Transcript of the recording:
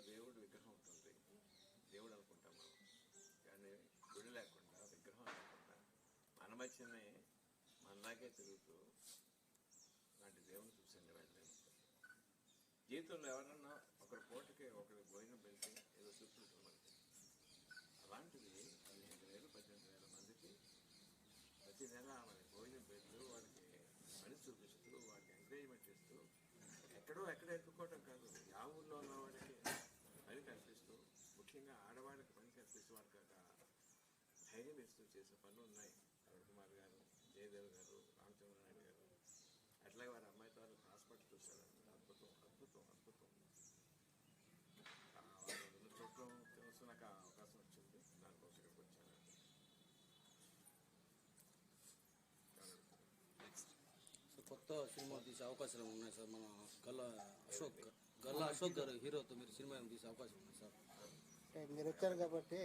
దేవుడు విగ్రహం ఉంటుంది, దేవుడు అనుకుంటాం మనం. కానీ గుడి లేకుండా, విగ్రహం లేకుండా మన మధ్యనే మనలాగే తిరుగుతూ అలాంటి దేవుని చూసండి వెళ్ళలేము. జీవితంలో ఎవరన్నా ఒకరి పూటకి ఒకరి భోజనం పెడితే ఏదో చూస్తుంటుంది మనకి. అలాంటిది 15,000-18,000 మందికి ప్రతి నెల మనకి భోజనం పెడుతూ, వాళ్ళకి పని చూపిస్తూ, వాళ్ళకి ఎంకరేజ్మెంట్ ఇస్తూ, ఎక్కడో ఎత్తుకోవటం కాదు, ఆ ఊళ్ళో ఉన్న వాళ్ళకి పని కల్పిస్తూ, ముఖ్యంగా ఆడవాళ్ళకి పని కల్పిస్తూ వాళ్ళకి ధైర్యం ఇస్తూ చేసే పనులు ఉన్నాయి. అరుణ్ కుమార్ గారు, జయదేవ్ గారు, రామచంద్రనాయుడు గారు, అట్లాగే వారి అమ్మాయి తాలూ హాస్పిటల్ చూశారు. అద్భుతం అద్భుతం అద్భుతం. వాళ్ళు చూడటం తెలుసు, నాకు అవకాశం వచ్చింది, దానికోసం ఇక్కడికి వచ్చాను. సో కొత్త సినిమా తీసే అవకాశాలు ఉన్నాయి సార్. మన గల్లా అశోక్ గారు హీరోతో మీరు సినిమా తీసే అవకాశం ఉంది సార్. మీరు వచ్చారు కాబట్టి